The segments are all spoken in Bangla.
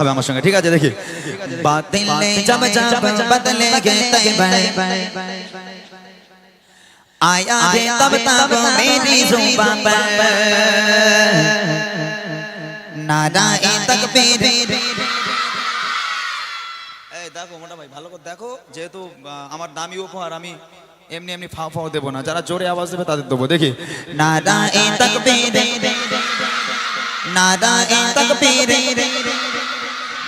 হবে আমার সঙ্গে, ঠিক আছে? দেখি বাতিল ने जब जब बदलेंगे तैयबा आया है तब तब मेरी जुबान पर नाराए तकबीर। এই দেখো মোটা ভাই, ভালো করে দেখো, যেহেতু আমার দামি উপহার, আমি এমনি এমনি ফাও ফাও দেবো না, যারা জোরে আওয়াজ দেবে তাদের দেবো। দেখি নারায়ে তাকবীর নারায়ে তাকবীর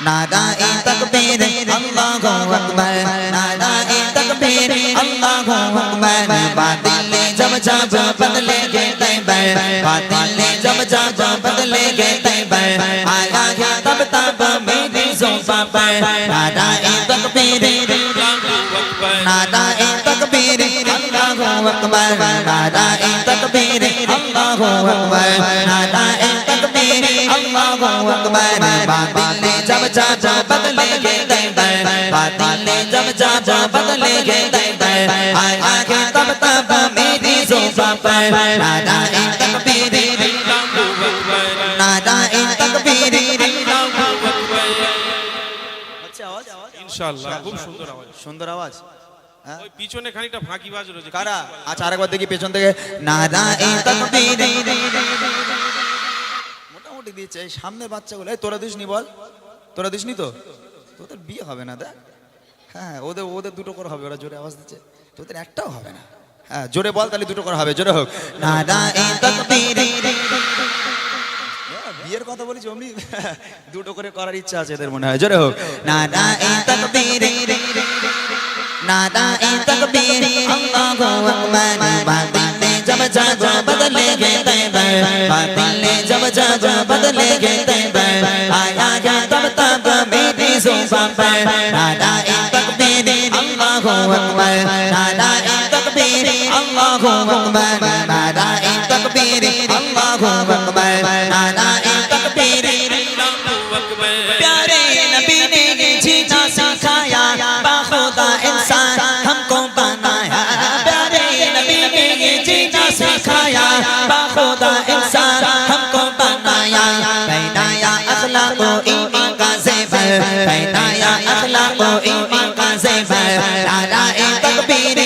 नाराए तकबीर अल्लाहु अकबर नाराए तकबीर अल्लाहु अकबर। बातिल ने जब जब बदलेंगे तैयबा बातिल ने जब जब बदलेंगे तैयबा आया है तब तब मेरी जुबान पर नाराए तकबीर नाराए तकबीर अल्लाहु अकबर नाराए तकबीर अल्लाहु अकबर नाराए तकबीर अल्लाहु अकबर। बातिल ने जब जब बदलेंगे तैयबा बातिल ने जब जब बदलेंगे तैयबा आया है तब तब मेरी जुबान पर नाराए तकबीर नाराए तकबीर। अच्छा आवाज ইনশাআল্লাহ খুব সুন্দর আওয়াজ। সুন্দর আওয়াজ। ওই পিছনে খানিকটা ফাঁকি বাজ রয়েছে। কারা? আচ্ছা আরেকবার দেখি পেছন থেকে নারায়ে তাকবীর। মোটামুটি দিয়েছে এই সামনের বাচ্চাগুলো। এই তোরা দিসনি বল, তোরা দিসনি তো? তোদের বিয়ে হবে না দেখ। হ্যাঁ ওদের ওদের দুটো করে হবে, ওরা জোরে আওয়াজ দিচ্ছে, তোদের একটাও হবে না। হ্যাঁ জোরে বল, তাহলে দুটো করে হবে, জোরে হোক নারায়ে তাকবীর। বিয়ের কথা বলিস অমনি দুটো করে করার ইচ্ছা আছে এদের মনে হয়, জোরে হোক নারায়ে তাকবীর नाराए तकबीर अल्लाहु अकबर। बातिल ने जब जब बदलेंगे तैयबा बातिल ने जब जब बदलेंगे तैयबा आया है तब तब मेरी जुबान पर नाराए तकबीर अल्लाहु अकबर नाराए तकबीर अल्लाहु अकबर नाराए तकबीर अल्लाहु अकबर नाराए तकबीर। प्यारे नबी ने जीना सिखाया बाखुदा इंसान हमको बनाया। प्यारे नबी ने जीना सिखाया बाखुदा इंसान हमको बनाया। पहनाया अखलाक व ईमान का ज़ेवर पहनाया अखलाक व ईमान का ज़ेवर नाराए तकबीर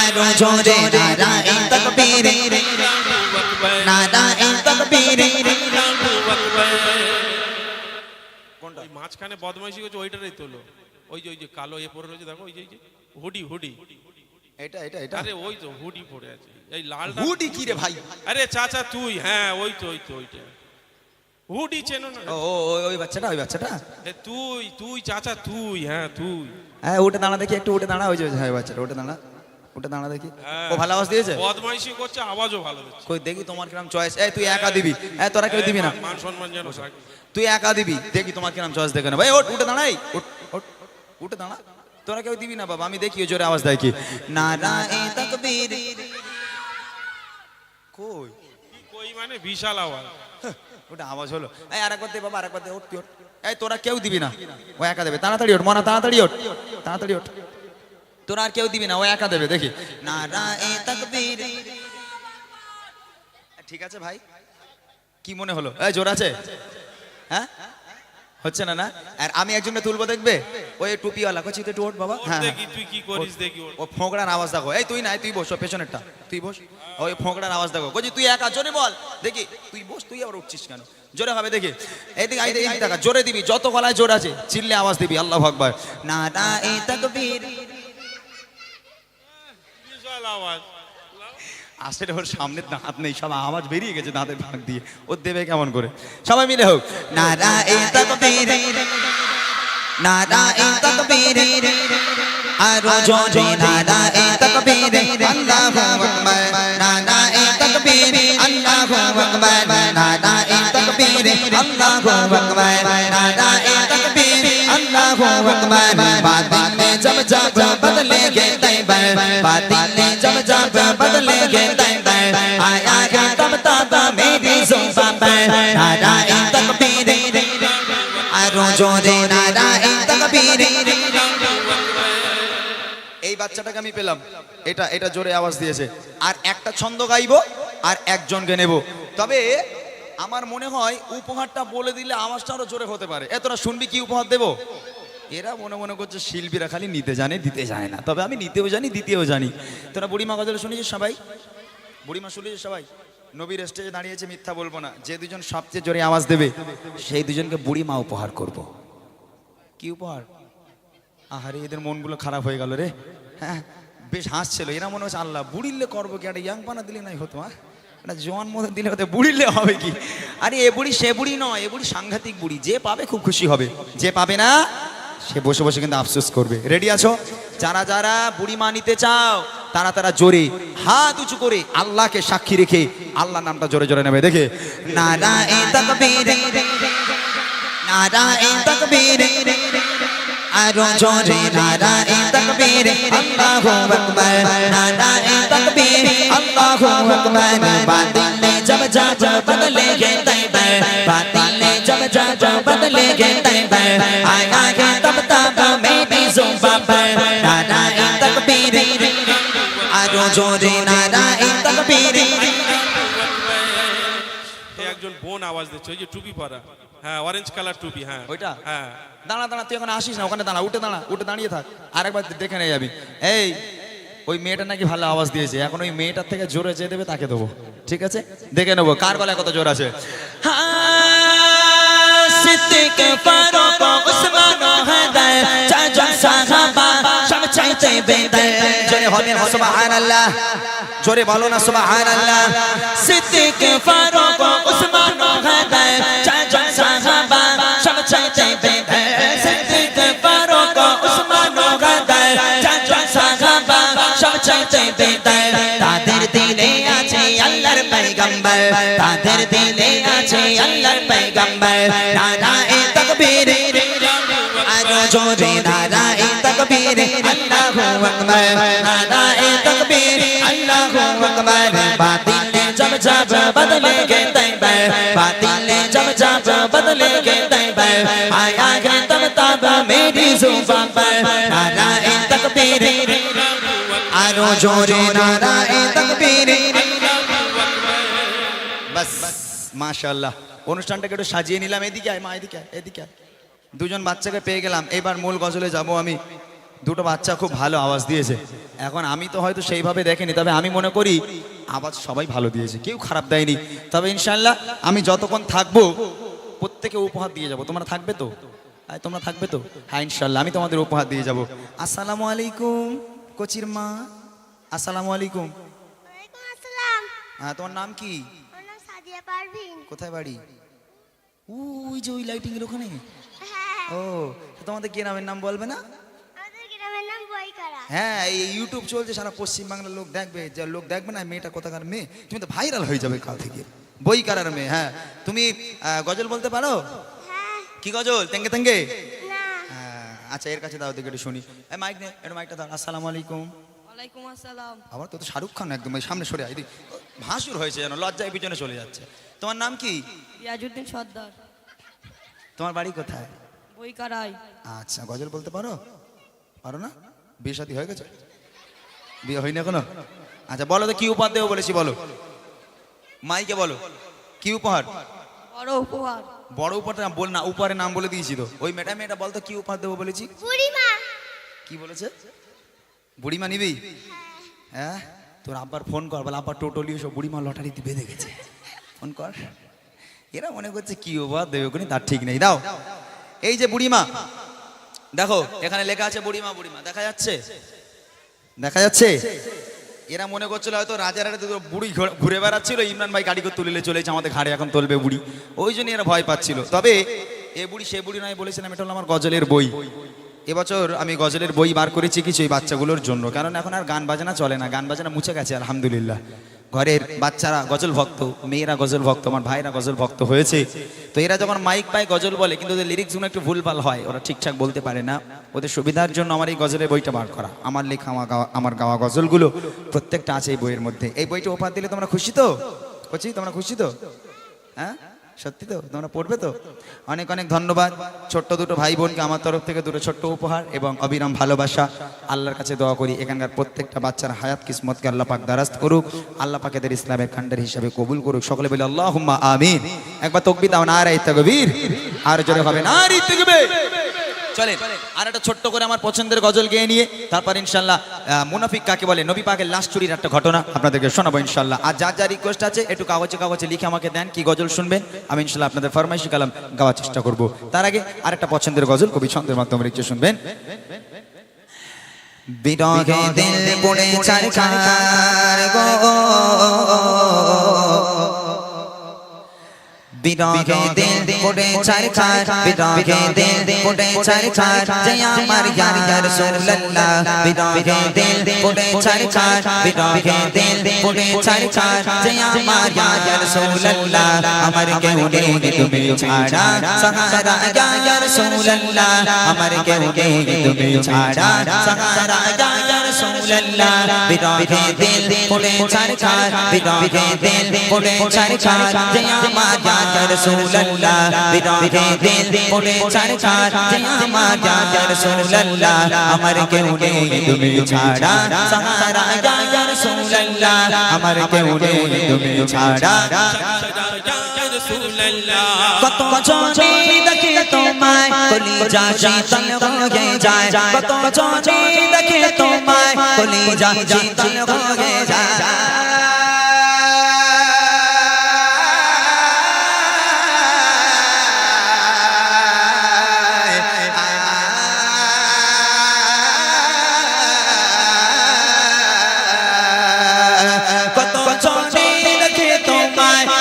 आरो जोरे नाराए तकबीर नाराए तकबीर। ওই মাঝখানে বদমাইশি করছে ওইটারই তোলো। ওই যে কালো এ পরে রয়েছে দেখো, ওই যে হুডি হুডি এটা এটা এটা আরে ওই তো হুডি পরে আছে, এই লাল হুডি কি রে ভাই? আরে চাচা তুই, হ্যাঁ ওই তো ওইটা হুডি চেনো না? ও ওই বাচ্চাটা, ওই বাচ্চাটা তুই তুই চাচা তুই, হ্যাঁ তুই। হ্যাঁ উঠে দাঁড়া দেখি, একটু উঠে দাঁড়া, ওই যে হ্যাঁ বাচ্চাটা উঠে দাঁড়া, উঠে দাঁড়া দেখি। ও ভালো আওয়াজ দিয়েছে, বদমাইশি করছে, আওয়াজও ভালো দিচ্ছে। কই দেখি তোমার কিরম চয়েস। এই তুই একা দিবি, এই তোরা কেউ দিবি না, মান সম্মান যেন তুই একা দিবি, দেখি তোমার কিরম চয়েস দেখে না। ভাই ওঠ, উঠে দাঁড়াই, উঠে দাঁড়া, তোরা কেউ দিবি না বাবা, আমি দেখি জোরে আওয়াজ দেয় কি নারায়ে তাকবীর। কই কই মানে বিশাল আওয়াজ, ওটা আওয়াজ হলো। এই আরেকবার দে বাবা, আরেকবার দে, ওঠ তুই ওঠ। এই তোরা কেউ দিবি না, ও একা দেবে, তাড়াতাড়ি ওঠ মনা, তাড়াতাড়ি ওঠ, তাড়াতাড়ি ওঠ, তোরা আর কেউ দিবি না, ও একা দেবে, দেখি নারায়ে তাকবীর। ঠিক আছে ভাই, কি মনে হলো? এই জোর আছে? হ্যাঁ হচ্ছে না না? আর আমি একজনকে তুলবো দেখবে, ওই টুপিওয়ালা, কচি তুই ওঠ বাবা। হ্যাঁ দেখি তুই কি করিস দেখি। ও ফোঁকড়ার আওয়াজ দেখো। এই তুই না, তুই বস, পেছনেরটা তুই বস, ওই ফোঁকড়ার আওয়াজ দেখো। কচি তুই একা জোরে বল দেখি, তুই বস, তুই আবার উঠছিস কেন? জোরে হবে দেখি, এইদিকে আই দেখি, দেখা জোরে দিবি, যত গলায় জোর আছে চিল্লে আওয়াজ দিবি আল্লাহু আকবার নারায়ে তাকবীর। বিশাল আওয়াজ। আসলে ওর সামনে দাঁত নেই, সব আওয়াজ বেরিয়ে গেছে দাঁতের ভাগ দিয়ে, ও দেবে কেমন করে? সবাই মিলে হোক নারায়ে তাকবীর নারায়ে তাকবীর আরো জোরে নারায়ে তাকবীর আল্লাহু আকবার নারায়ে তাকবীর আল্লাহু আকবার নারায়ে তাকবীর আল্লাহু আকবার নারায়ে তাকবীর আল্লাহু আকবার। বাতিল ने जब जब बदलेंगे तैयबा बातिल ने जब जब बदलेंगे तैयबा आया है तब तब मेरी जुबान पर नाराए तकबीर आरो जोरे नाराए तकबीर। এই বাচ্চাটাকে আমি পেলাম, এটা এটা জোরে আওয়াজ দিয়েছে। আর একটা ছন্দ গাইবো আর একজনকে নেব, তবে আমার মনে হয় উপহারটা বলে দিলে আওয়াজটা আরো জোরে হতে পারে। তোরা শুনবি কি উপহার দেবো? এরা মনে মনে করছে শিল্পীরা খালি নিতে জানে, দিতে জানে না। তবে আমি নিতেও জানি, দিতেও জানি। তোরা বুড়িমা গজল শুনেছিস সবাই? বুড়িমা শুনেছিস সবাই? নবীর স্টেজে দাঁড়িয়েছে, মিথ্যা বলবো না। যে দুজন সবচেয়ে জোরে আওয়াজ দেবে সেই দুজনকে বুড়িমা উপহার করব। কি উপহার? আহারে এদের মনগুলো খারাপ হয়ে গেল রে। হ্যাঁ বেশ হাসছিল। এরা মনে হচ্ছে আল্লাহ বুড়িলে করবো কি, একটা ইয়াং পানা দিলে নাই হতো, একটা জোয়ান মতো দিলে হতে, বুড়িলে হবে কি? আরে এ বুড়ি সে বুড়ি নয়, এ বুড়ি সাংঘাতিক বুড়ি। যে পাবে খুব খুশি হবে, যে পাবে না সে বসে বসে কিন্তু আফসোস করবে। রেডি আছো? যারা যারা বুড়িমা নিতে চাও তারা তারা জোরে হাত উঁচু করে আল্লাহকে সাক্ষী রেখে আল্লাহর নামটা জোরে জোরে নেবে। দেখে নারায়ে তাকবীর, নারায়ে তাকবীর, আরো জোরে নারায়ে তাকবীর, আল্লাহু আকবার, নারায়ে তাকবীর, আল্লাহু আকবার। বাতিলে জব জব বদলেগে তৈবার, বাতিলে জব জব বদলেগে তৈবার, আয়া গে তব তব মেরি जुबान पर नाराए तकबीर, आरो जोरे नाराए तकबीर। একজন বোন আওয়াজ দিচ্ছে, ওই যে টুপি পরা, হ্যাঁ অরেঞ্জ কালার টুপি, হ্যাঁ ওইটা? হ্যাঁ। দাঁড়া দাঁড়া, তুই এখন আসিস না, ওখানে দাঁড়া, উঠে দাঁড়া, উঠে দাঁড়িয়ে থাক, আরেকবার দেখে নিয়ে যাবি। এই ওই মেয়েটা নাকি ভালো আওয়াজ দিয়েছে, এখন ওই মেয়েটার থেকে জোরে যে দেবে তাকে দেবো, ঠিক আছে? দেখে নেবো কার গলায় কত জোর আছে। सिद्दीक़ फारूक उस्मान हैदर चाचा साहबा सब चाहते बेदर। জোরে হবে না সুবহানাল্লাহ, জোরে বলো না সুবহানাল্লাহ। सिद्दीक़ फारूक उस्मान हैदर चाचा साहबा सब चाहते बेदर। सिद्दीक़ फारूक उस्मान हैदर चाचा साहबा सब चाहते बेदर। তাদের দিলে আছে আল্লাহর পয়গম্বর, তাদের দিলে আছে আল্লাহর পয়গম্বর। নারায়ে তাকবীর, আরো জোরে নারায়ে তাকবীর, আল্লাহু আকবার, নারায়ে তাকবীর, আল্লাহু আকবার। বাতিলে জব জব বদলেগে তৈবার, বাতিলে জব জব বদলেগে তৈবার, আয়া গে তব তব মেরি जुबान पर नाराए तकबीर, आरो जोरे नाराए तकबीर। বাস মাশাআল্লাহ, অনুষ্ঠানটাকে একটু সাজিয়ে নিলাম। এদিকে আয় মা, এদিকে আয়, এদিকে আয়। দুজন বাচ্চাকে পেয়ে গেলাম, এবার মূল গজলে যাব আমি। দুটো বাচ্চা খুব ভালো আওয়াজ দিয়েছে। এখন আমি তো হয়তো সেইভাবে দেখিনি, তবে আমি মনে করি আওয়াজ সবাই ভালো দিয়েছে, কেউ খারাপ দেয়নি। তবে ইনশাআল্লাহ আমি যতক্ষণ থাকবো প্রত্যেকে উপহার দিয়ে যাব। তোমরা থাকবে তো? তোমরা থাকবে তো? হ্যাঁ ইনশাআল্লাহ আমি তোমাদের উপহার দিয়ে যাব। আসসালামু আলাইকুম কচির মা, আসসালামু আলাইকুম। ওয়ালাইকুম আসসালাম। হ্যাঁ তোমার নাম কি? আমার নাম সাদিয়া পারভিন। কোথায় বাড়ি? ওই যে ওই লাইটিং এর ওখানে। হ্যাঁ, ও তোমাদের গ্রামের নাম বলবে না? আমাদের গ্রামের নাম বইকারা। হ্যাঁ এই ইউটিউব চলছে, সারা পশ্চিম বাংলার লোক দেখবে। যে লোক দেখবে না মেয়েটা কোথাকার মেয়ে, তুমি তো ভাইরাল হয়ে যাবে কাল থেকে। বইকারার মেয়ে। হ্যাঁ তুমি গজল বলতে পারো? হ্যাঁ। কি গজল? তেঙ্গে তেঙ্গে? না। আচ্ছা এর কাছে দাও দেখে একটু শুনি। মাইক নে, একটু মাইকটা দাও। আসসালামু আলাইকুম। ওয়ালাইকুম আসসালাম। আবার তো শাহরুখ খান একদম এই সামনে সরে আয়, ভাসুর হয়েছে যেন, লজ্জায় পিছনে চলে যাচ্ছে। তোমার নাম কি? ইয়াজউদ্দিন সর্দার। তোমার বাড়ি কোথায়? বইকারাই। আচ্ছা গজল বলতে পারো? পারো না? বিয়ে শাদী হয়ে গেছে? বিয়ে হয়নি এখনো? আচ্ছা বলো তো কি উপহার দেবো বলেছি, বলো মাইকে বলো কি উপহার? বড় উপহার। বড় উপহারটা বল না, উপহারের নাম বলে দিয়েছি তো। ওই মেয়েটা বলতো কি উপহার দেবো বলেছি? বুড়িমা। কি বলেছে? বুড়িমা নিবি? হ্যাঁ তোর আব্বার ফোন কর, বলে আব্বার টোটলি সব বুড়িমা লটারিতে বেঁধে গেছে, ফোন কর। এরা মনে করছে কি উপহার দেবে ওখানে, তার ঠিক নেই। দাও এই যে বুড়িমা, দেখো এখানে লেখা আছে বুড়িমা। বুড়িমা দেখা যাচ্ছে? দেখা যাচ্ছে? এরা মনে করছিল হয়তো রাজার বুড়ি ঘুরে বেড়াচ্ছিল, ইমরান ভাই গাড়ি করে তুলে চলেছে আমাদের ঘাড়ে, এখন তুলবে বুড়ি, ওই জন্য এরা ভয় পাচ্ছিল। তবে এ বুড়ি সে বুড়ি নয়, বলেছিলাম এটা হলো আমার গজলের বই। এবছর আমি গজলের বই বার করেছি কিছু এই বাচ্চাগুলোর জন্য, কারণ এখন আর গান বাজনা চলে না, গান বাজনা মুছে গেছে আলহামদুলিল্লাহ। ঘরের বাচ্চারা গজল ভক্ত, মেয়েরা গজল ভক্ত, আমার ভাইরা গজল ভক্ত হয়েছে। তো এরা যখন মাইক পায় গজল বলে, কিন্তু ওদের লিরিক্সগুলো একটু ভুলভাল হয়, ওরা ঠিকঠাক বলতে পারে না। ওদের সুবিধার জন্য আমার এই গজলের বইটা বার করা। আমার লেখা আমার গাওয়া গজলগুলো প্রত্যেকটা আছে এই বইয়ের মধ্যে। এই বইটা উপহার দিলে তোমরা খুশি তো? বলছি তোমরা খুশি তো? হ্যাঁ সত্যি তো তোমরা পড়বে তো? অনেক অনেক ধন্যবাদ। ছোট্ট দুটো ভাই বোনকে আমার তরফ থেকে দুটো ছোট্ট উপহার এবং অবিরাম ভালোবাসা। আল্লাহর কাছে দোয়া করি এখানকার প্রত্যেকটা বাচ্চার হায়াত কিসমতকে আল্লাহ পাক দারাজ করুক, আল্লাহ পাক এদের ইসলামের খান্ডার হিসাবে কবুল করুক। সকলে বলে আল্লাহুম্মা আমিন। একবার তাকবীর দাও, নারে তাকবীর। আর জোরে হবে নারে তাকবীর। চলে আর একটা ছোট্ট করে আমার পছন্দের গজল গেয়ে নিয়ে তারপর ইনশাল্লাহ মুনাফিক কাকে বলে, নবী পাকের লাশ চুরির একটা ঘটনা আপনাদেরকে শোনাবো ইনশাল্লাহ। আর যার যা রিকোয়েস্ট আছে একটু কাগজে লিখে আমাকে দেন কি গজল শুনবেন, আমি ইনশাল্লাহ আপনাদের ফরমাইশি কালাম গাওয়ার চেষ্টা করব। তার আগে আরেকটা পছন্দের গজল কবি ছন্দের মাধ্যমে লিখে শুনবেন। বিরহে দিল পড়ে চারকার গো, বিরহে দিল পড়ে চারকার, বিরহে দিল পড়ে চারকার, জয় আমার ইয়া রাসূলুল্লাহ। বিরহে দিল পড়ে চারকার, বিরহে দিল পড়ে চারকার, জয় আমার ইয়া রাসূলুল্লাহ। আমার কেউ নেই তুমি ছাড়া সাহারা ইয়া রাসূলুল্লাহ, আমার কেউ নেই তুমি ছাড়া সাহারা ইয়া রাসূলুল্লাহ। বিরহে দিল পড়ে চারকার, বিরহে দিল পড়ে চারকার, জয় আমার ইয়া রাসূলুল্লাহ। বিরহে দিল পড়ে চারকার, জয় আমার ইয়া রাসূলুল্লাহ। আমার কেউ নেই তুমি ছাড়া সাহারা ইয়া রাসূলুল্লাহ, আমার কেউ নেই তুমি ছাড়া। কত জনে দেখে তোমায় কলিজা শীতল হয়ে যায়, কত জনে দেখে তোমায় কলিজা শীতল হয়ে যায়।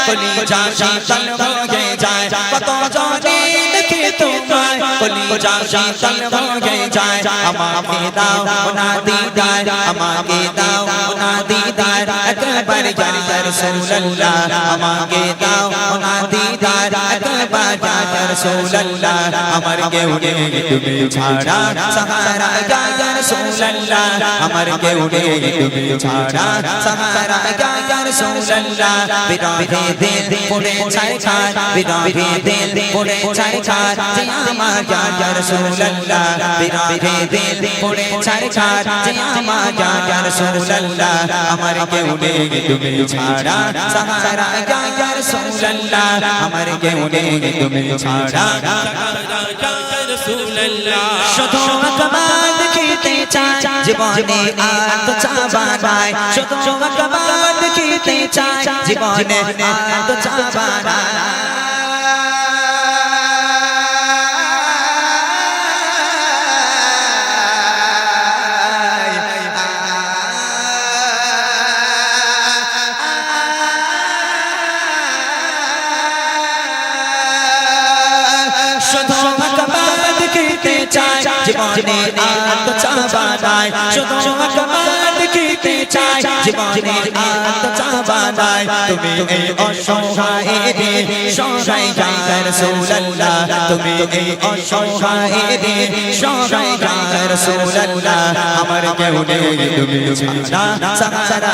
কলিজা শীতল হয়ে যায়, কত জনে দেখে তোমায় কলিজা শীতল হয়ে যায়। আমাকে দাও না দিদার, আমাকে দাও না দিদার, একবার ইয়া রাসূলুল্লাহ। আমাকে দাও না দিদার, একবার ইয়া রাসূলুল্লাহ। আমার কেউ নেই তুমি ছাড়া সাহারা ইয়া রাসূলুল্লাহ, আমার কেউ নেই তুমি ছাড়া সাহারা ইয়া রাসূলুল্লাহ। বিরহে দিল পড়ে চারকার, বিরহে দিল পড়ে চারকার, জয় আমার ইয়া রাসূলুল্লাহ। বিরহে দিল পড়ে চারকার, জয় আমার ইয়া রাসূলুল্লাহ। আমার কেউ নেই তুমি ছাড়া সাহারা ইয়া রাসূলুল্লাহ, আমার কেউ নেই তুমি ছাড়া। শুধু আকবার দেখিতে চাই জীবনে আর তো চাওয়া নাই, শুধু আকবার দেখিতে চাই জীবনে আর তো চাওয়া নাই। জীবনে আর তো চাওয়া নাই, শুধু আকবার দেখিতে চাই জীবনে আর তো চাওয়া নাই। তুমি এই অসহায়ের সহায় ইয়া রাসূলুল্লাহ, তুমি এই অসহায়ের সহায় ইয়া রাসূলুল্লাহ। আমার কেউ নেই তুমি ছাড়া সাহারা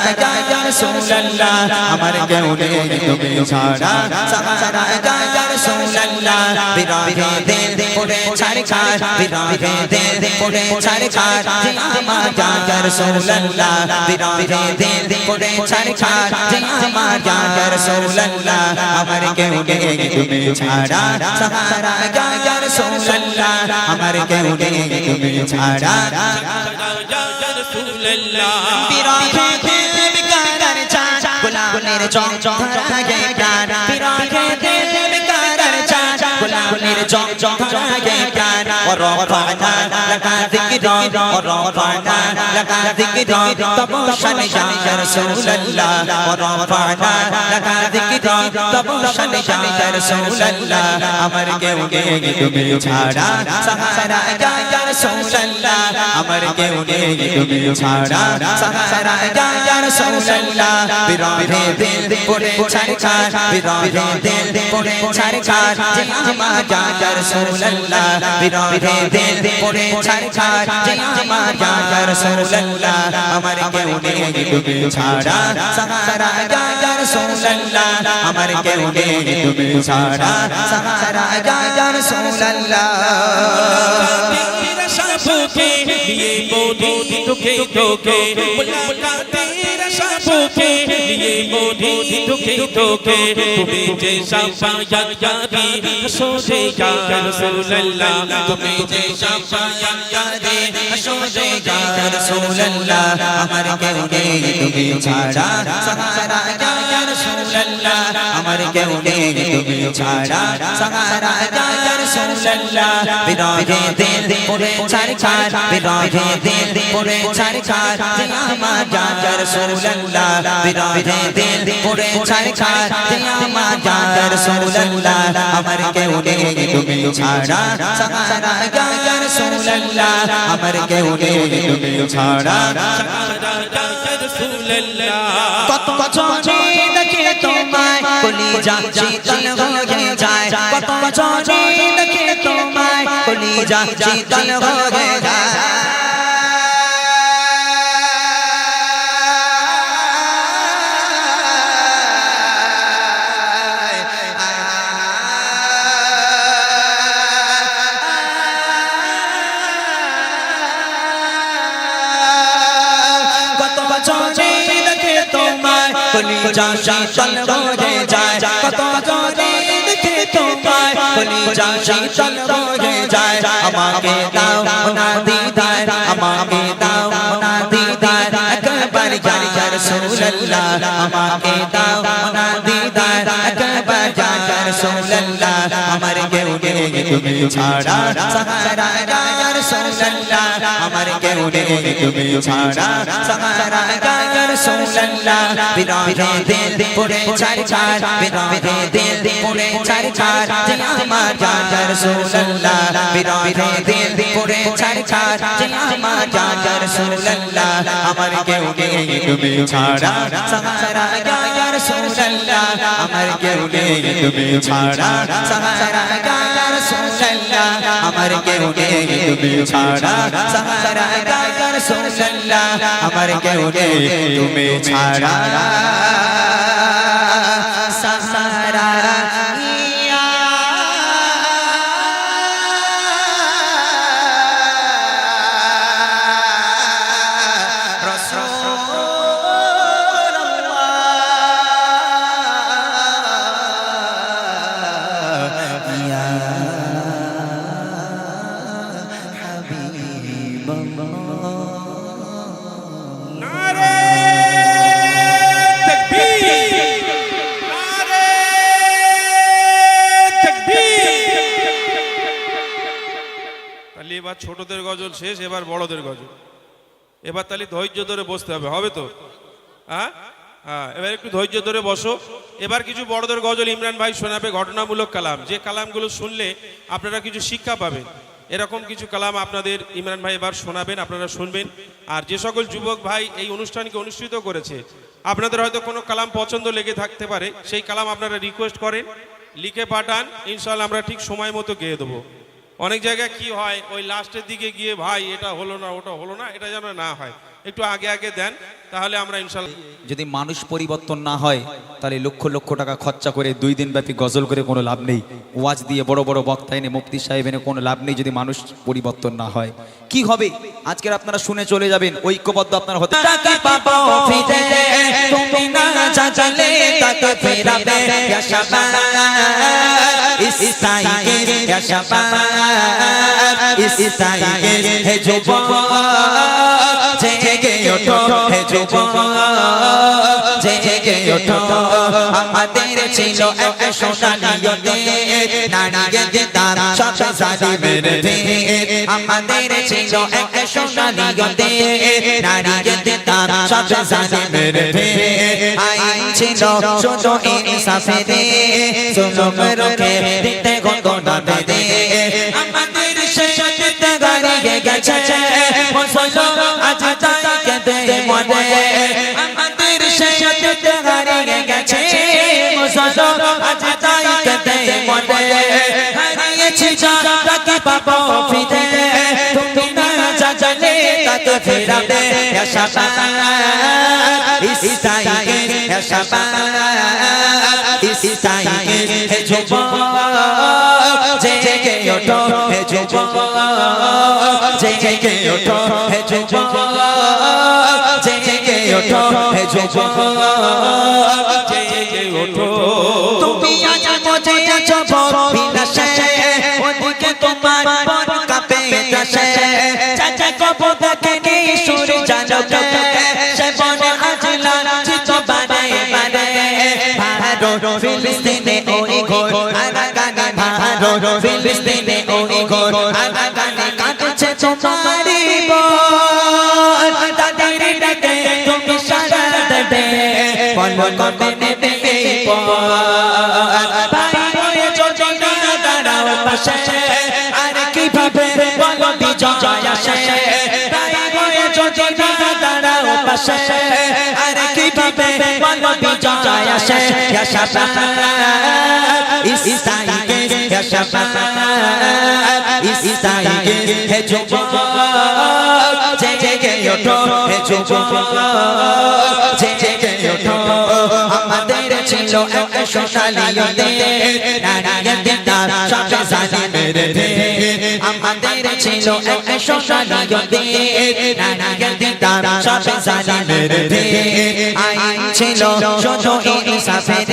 ইয়া রাসূলুল্লাহ, আমার কেউ নেই তুমি ছাড়া সাহারা ইয়া রাসূলুল্লাহ। বিরহে দিল পড়ে চারকার, বিরহে দিল পড়ে চারকার, জয় আমার ইয়া রাসূলুল্লাহ। বিরহে দিল পড়ে চারকার, জয় আমার ইয়া রাসূলুল্লাহ। আমার কেউ নেই তুমি ছাড়া সাহারা ইয়া রাসূলুল্লাহ, আমার কেউ নেই তুমি ছাড়া। বিরহে দিল বিকারার চাঁদ, গোলাপের চমচম ধরাগে প্রাণ। বিরহে দিল বিকারার চাঁদ, গোলাপের চমচম ধরাগে প্রাণ। ورفعنا لك ذكرا ورفعنا لك ذكرا تبوشن يا رسول الله ورفعنا لك ذكرا تبوشن يا رسول الله আমার কেউ নেই তুমি ছাড়া সাহারা ইয়া রাসূলুল্লাহ আমার কেউ নেই তুমি ছাড়া সাহারা ইয়া রাসূলুল্লাহ বিরহে দিল পড়ে ছারকার বিরহে দিল পড়ে ছারকার যে আমার ইয়া রাসূলুল্লাহ বিরহে দিল পড়ে ছারকার যে আমার ইয়া রাসূলুল্লাহ আমার কেউ নেই তুমি ছাড়া সাহারা ইয়া রাসূলুল্লাহ আমার কেউ নেই তুমি ছাড়া সাহারা ইয়া রাসূলুল্লাহ तेरा शाबों के लिए मोदी दुखे दुखे तेरा शाबों के लिए मोदी दुखे दुखे तुम्हें जैसा पाया यारी सोचे या रसूलल्लाह तुम्हें जैसा पाया यारी सोचे या रसूलल्लाह আমার কেউ নেই তুমি ছাড়া সাহারা ইয়া রাসূলুল্লাহ আমার কেউ নেই তুমি ছাড়া সাহারা ইয়া রাসূলুল্লাহ বিরহে দিল পড়ে ছাড় বিরহে দিল পড়ে ছাড় যে আমার ইয়া রাসূলুল্লাহ বিরহে দিল পড়ে ছাড় যে আমার ইয়া রাসূলুল্লাহ আমার কেউ নেই তুমি ছাড়া সাহারা ইয়া রাসূলুল্লাহ আমার কেউ নেই তুমি ছাড়া কত বছরে দেখে তোমায় কলিজা শীতল হয়ে যায় কত বছরে দেখে তোমায় কলিজা শীতল হয়ে যায় কলিজা শীতল হয়ে যায় কত বছরে দেখে তোমায় কলিজা শীতল হয়ে যায় আমাকে দাও না দিদার আমাকে দাও না দিদার একবার ইয়া রাসূলুল্লাহ আমাকে দাও না দিদার একবার ইয়া রাসূলুল্লাহ আমার কেউ নেই তুমি ছাড়া সাহারা ইয়া রাসূলুল্লাহ আমার কেউ নেই তুমি ছাড়া সাহারা ইয়া রাসূলুল্লাহ বিরহে দিল পড়ে ছাড় বিরহে দিল পড়ে ছাড় যে আমার ইয়া রাসূলুল্লাহ বিরহে দিল পড়ে ছাড় যে আমার ইয়া রাসূলুল্লাহ আমার কেউ নেই তুমি ছাড়া সাহারা ইয়া রাসূলুল্লাহ আমার কেউ নেই তুমি ছাড়া সাহারা ইয়া রাসূলুল্লাহ আমার কেউ নেই তুমি ছাড়া সাহারা ইয়া রাসূলুল্লাহ আমার কেউ নেই তুমি ছাড়া সাহারা ইয়া রাসূলুল্লাহ ইয়া হাবিবাল্লাহ नारे तकबीर नारे तकबीर তাহলে এবার ছোটদের গজল শেষ এবার বড়দের গজল এবার তাহলে ধৈর্য ধরে বসতে হবে হবে তো হ্যাঁ হ্যাঁ এবার একটু ধৈর্য ধরে বসো এবার কিছু বড়দের গজল ইমরান ভাই শোনাবে ঘটনামূলক কালাম যে কালামগুলো শুনলে আপনারা কিছু শিক্ষা পাবেন এরকম কিছু কালাম আপনাদের ইমরান ভাই এবার শোনাবেন আপনারা শুনবেন আর যে সকল যুবক ভাই এই অনুষ্ঠানকে অনুষ্ঠিত করেছে আপনাদের হয়তো কোনো কালাম পছন্দ লেগে থাকতে পারে সেই কালাম আপনারা রিকোয়েস্ট করেন লিখে পাঠান ইনশাআল্লাহ আমরা ঠিক সময় মতো গেয়ে দেবো অনেক জায়গায় কি হয় ওই লাস্টের দিকে গিয়ে ভাই এটা হলো না ওটা হলো না এটা যেন না হয় একটু আগে আগে দেন তাহলে আমরা ইনশাআল্লাহ যদি মানুষ পরিবর্তন না হয় তাহলে লক্ষ লক্ষ টাকা খরচা করে 2 দিন ব্যাপী গজল করে কোনো লাভ নেই ওয়াজ দিয়ে বড় বড় বক্তা এনে মুফতি সাহেব এনে কোনো লাভ নেই যদি মানুষ পরিবর্তন না হয় কি হবে আজকের আপনারা শুনে চলে যাবেন ঐক্যবদ্ধ আপনারা হতে টাকা পাবো ফিরে তুমি না চাচালে টাকা ফেরাবে ইয়া শাবাব ইসাইকে ইয়া শাবাব ইসাইকে হে যুবক জেগে ওঠো হে যুবক জেগে ওঠো আমাদের ছিল এক সোনালিয়তে নারিয়ে দিতাম সব জালিমের ভেদ আমাদের ছিল এক সোনালিয়তে নারিয়ে দিতাম সব জালিমের ভেদ আইন ছিল শুধু ইনসাফে জুলুম রোখে দিতে ঘটনা দে আমাদের শেষতে গাড়িয়ে গেছে মুসলমান আজ তাই কেঁদে মরে আমাদের শেষতে গাড়িয়ে গেছে মুসলমান আজ তাই কেঁদে মরে হারিয়েছি যারা কি পাবো ফিরে তুমি না ফেরাতে ইয়া শাবাব ইস্তাইকে ইয়া শাবাব ইস্তাইকে হে যুবক জেগে ওঠো হে যুবক জেগে ওঠো হে যুবক জেগে ওঠো হে যুবক জেগে ওঠো তুমি আজ মজে আছো বিলাসে ওদিকে তোমার মন কাঁপে দাসে চাচা কবো দেখে নি সুরি জানো সে বনে আজ লাঞ্ছিত বারে বারে ভারত ফিলিস্তিনে ওই ঘোর আরাকানে ভারত ফিলিস্তিনে ওই ঘোর আরাকানে কাটছে তোমারি বল তাদের ডাকে তুমি সারা দেবে বল কবে নেবে এই পল ভাই হয়ে যদি না দাঁড়াও পাশে আর কিভাবে বলো বিজয় আসে ভাই হয়ে যদি না দাঁড়াও পাশে আর কিভাবে বলো বিজয় আসে ইয়া শাবাব ইস্তাইকে ইয়া শাবাব ইস্তাইকে হে যুবক জেগে ওঠো হে যুবক জেগে ওঠো আমাদের ছিল এক সোনালী নারায়ণ তার সবে জালিমের আমাদের ছিল এক সোনালী নারায়ণ তার সবে জালিমের আইন ছিল শুধু ইনসাফের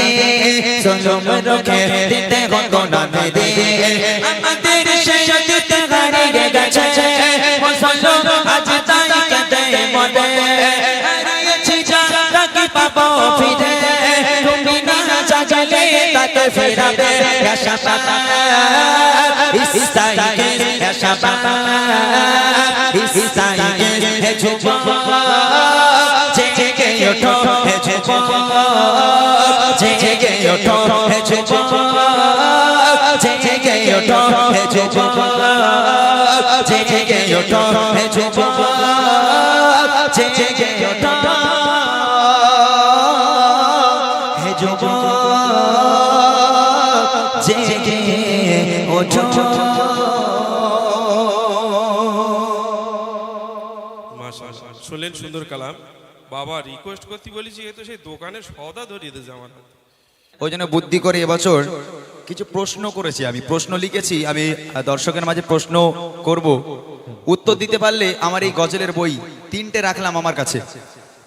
জুলুম রুখে দিতে গণনা দে আমাদের সেই দিতে হারিয়ে গেছে মুসলমান আজ তাই কাঁদে মনে হারিয়েছি যারা কি পাবো ফিরে তুমি না জাগলে তাকে ফেরাবে ইয়া শাবাব ইস্তাইকে ইয়া শাবাব ইস্তাইকে হে যুবক জেগে ওঠো হে যুবক জেগে ওঠো হে যুবক জেগে ওঠো হে যুবক জেগে ওঠো হে যুবক জেগে ওঠো হে যুবক জেগে ওঠো মাশাআল্লাহ শুনলেন সুন্দর কালাম বাবা রিকোয়েস্ট করতে বলেছি এ তো সেই দোকানে সওদা ধরিয়ে দিয়েছে আমার হাতে। ওই জন্য বুদ্ধি করে এবছর কিছু প্রশ্ন করেছি, আমি প্রশ্ন লিখেছি, আমি দর্শকের মাঝে প্রশ্ন করব, উত্তর দিতে পারলে আমার এই গজলের বই 3টে রাখলাম আমার কাছে,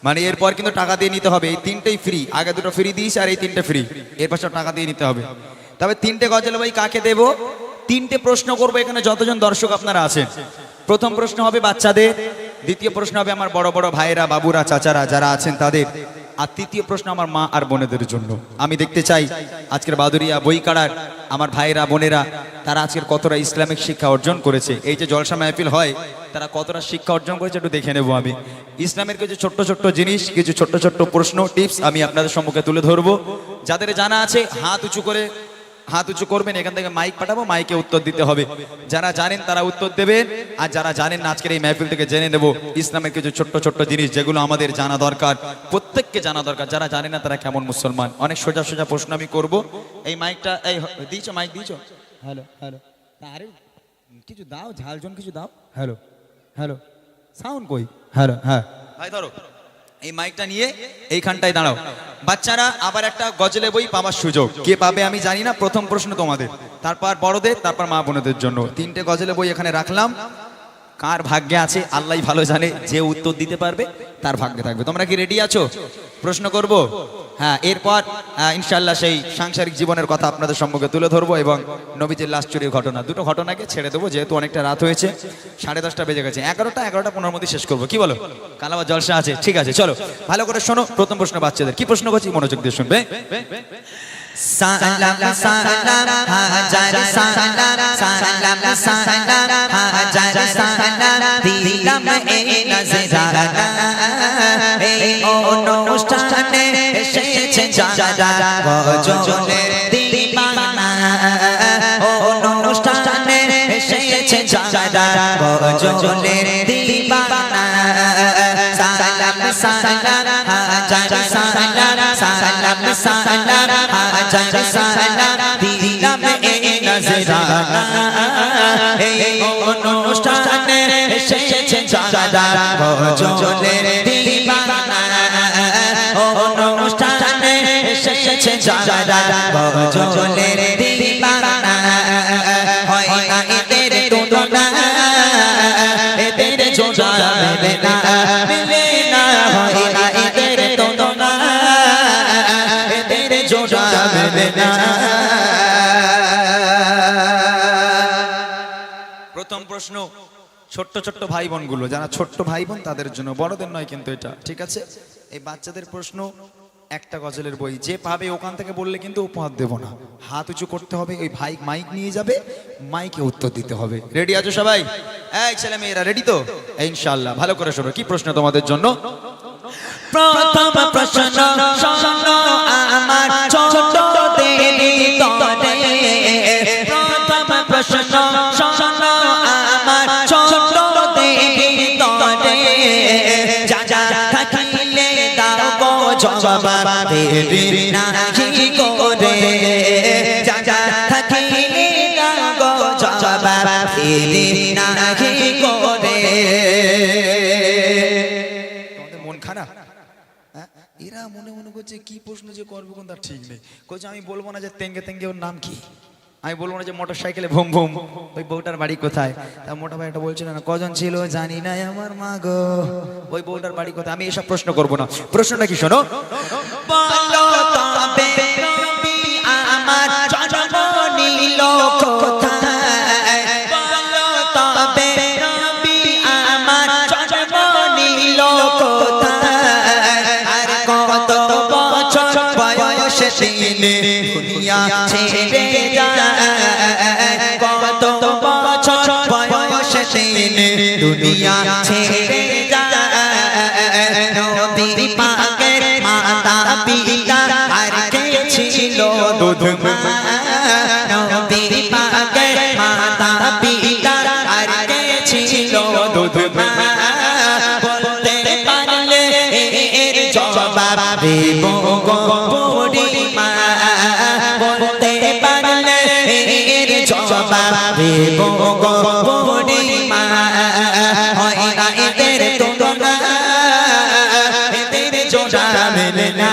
মানে এরপর কিন্তু টাকা দিয়ে নিতে হবে, এই 3টেই ফ্রি, আগে 2টো ফ্রি দিয়েছি আর এই 3টে ফ্রি, এরপর সব টাকা দিয়ে নিতে হবে। তবে 3টে গজল বই কাকে দেব, 3টে প্রশ্ন করব এখানে যতজন দর্শক আপনারা আছেন। প্রথম প্রশ্ন হবে বাচ্চাদের, দ্বিতীয় প্রশ্ন হবে আমার বড় বড় ভাইরা বাবুরা চাচারা যারা আছেন তাদের, আর তৃতীয় প্রশ্ন আমার মা আর বোনেদের জন্য। আমি দেখতে চাই আজকের বাদুরিয়া বই কাড়ার আমার ভাইরা বোনেরা তারা আজকের কতটা ইসলামিক শিক্ষা অর্জন করেছে, এই যে জলসা মাহফিল হয় তারা কতটা শিক্ষা অর্জন করেছে একটু দেখে নেব। আমি ইসলামের কিছু ছোট্ট ছোট্ট জিনিস, কিছু ছোট্ট ছোট্ট প্রশ্ন টিপস আমি আপনাদের সম্মুখে তুলে ধরবো। যাদের জানা আছে হাত উঁচু করবেন, এখান থেকে মাইক পাঠাবো, মাইকে উত্তর দিতে হবে। যারা জানেন তারা উত্তর দেবেন, আর যারা জানেন না আজকের এই মাহফিল থেকে জেনে নেব ইসলামের কিছু ছোট্ট ছোট্ট জিনিস যেগুলো আমাদের জানা দরকার, প্রত্যেককে জানা দরকার। যারা জানে না তারা কেমন মুসলমান। অনেক সোজা সোজা প্রশ্ন আমি করব। এই মাইকটা এই দিয়েছো, মাইক দিয়েছো? হ্যালো হ্যালো, আরে কিছু দাও, ঝালজন কিছু দাও। হ্যালো হ্যালো, সাউন্ড কই? হ্যালো হ্যাঁ ভাই ধরো এই মাইকটা নিয়ে এইখানটায় দাঁড়াও। বাচ্চারা আবার একটা গজলে বই পাওয়ার সুযোগ, কে পাবে আমি জানি না। প্রথম প্রশ্ন তোমাদের, তারপর বড়দের, তারপর মা বোনদের জন্য। 3টে গজলে বই এখানে রাখলাম, কার ভাগ্যে আছে আল্লাহ ভালো জানে, যে উত্তর দিতে পারবে তার ভাগ্যে থাকবে। তোমরা কি রেডি আছো? প্রশ্ন করব? হ্যাঁ, এরপর ইনশাআল্লাহ সেই সাংসারিক জীবনের কথা আপনাদের সম্মুখে তুলে ধরবো এবং নবীজির লাশ চুরির ঘটনা, দুটো ঘটনাকে ছেড়ে দেবো যেহেতু অনেকটা রাত হয়েছে, 10:30 বেজে গেছে। 11:15 মধ্যে শেষ করবো, কি বলো? কাল আবার জলসা আছে, ঠিক আছে চলো ভালো করে শোনো। প্রথম প্রশ্ন বাচ্চাদের, কি প্রশ্ন করছি মনোযোগ দিয়ে শুনবে। সালাম সালাম হাজার সালাম সালাম সালাম হাজার সালাম দিলাম এই নজরানা, এই অনুষ্ঠানে এসেছে যারা গজলের দিবানা, অনুষ্ঠানে এসেছে যারা গজলের দিবানা। সালাম সালাম হাজার সালাম সালাম সালাম হাজার সালাম দিলাম এই নজরানা, এই অনুষ্ঠানে এসেছে এসেছে যারা গজলের দিবানা অনুষ্ঠানে এসেছে যারা গজলের দিবানা হয় না এদের তুলনা এদের জোড়া মেলে না হয় না এদের তুলনা এদের জোড়া মেলে না। প্রথম প্রশ্ন ছোট্ট ছোট্ট ভাই বোনগুলো, যারা ছোট্ট ভাই বোন তাদের জন্য, বড়দের নয় কিন্তু এটা, ঠিক আছে? এই বাচ্চাদের প্রশ্ন, একটা গজলের বই যে পাবে ওখান থেকে বললে কিন্তু উপহার দেবো না, হাত উঁচু করতে হবে, ওই ভাই মাইক নিয়ে যাবে, মাইকে উত্তর দিতে হবে। রেডি আছো সবাই? এই ছেলে মেয়েরা রেডি তো? ইনশাআল্লাহ, ভালো করে শোনো কি প্রশ্ন তোমাদের জন্য। প্রথম প্রশ্ন শোনো আমার ছোটদের তরে, প্রথম প্রশ্ন শোনো আমার ছোটদের তরে, যা যা থাকিলে দাও গো জবাব দেরি নাহি করে, যা যা থাকিলে দাও গো জবাব দেরি নাহি করে। মন খারাপ? এরা মনে মনে করছে কি প্রশ্ন যে করবে কোন তার ঠিক নেই। করছে আমি বলবো না যে তেঙ্গে তেঙ্গে ওর নাম কি, আমি বলবো না যে মোটর সাইকেলে ভুম ভুম ওই বউটার বাড়ি কোথায়, তা মোটা ভাই এটা বলছিল না কজন ছিল জানি না আমার মা গো, ওই বউটার বাড়ি কোথায়, আমি এসব প্রশ্ন করবো না। প্রশ্নটা কি শোনো, বলো তবে নবী আমার জন্ম নিল কোথায়, বলো তবে নবী আমার জন্ম নিল কোথায়, আর কত বছর বয়সে তিনি দুনিয়া ছেড়ে যায়, কত বছর বয়সে তিনি দুনিয়া ছেড়ে যায়। নবী পাকের মাতা পিতা আর কে ছিল দুধ মা, নবী পাকের মাতা পিতা আর কে ছিল দুধ মা, বলতে পারলে এর জবাব দেব গো বুড়িমা, বলতে পারলে এর জবাব দেব গো বুড়িমা, হয় না এদের তুলনা এদের জোড়া মেলে না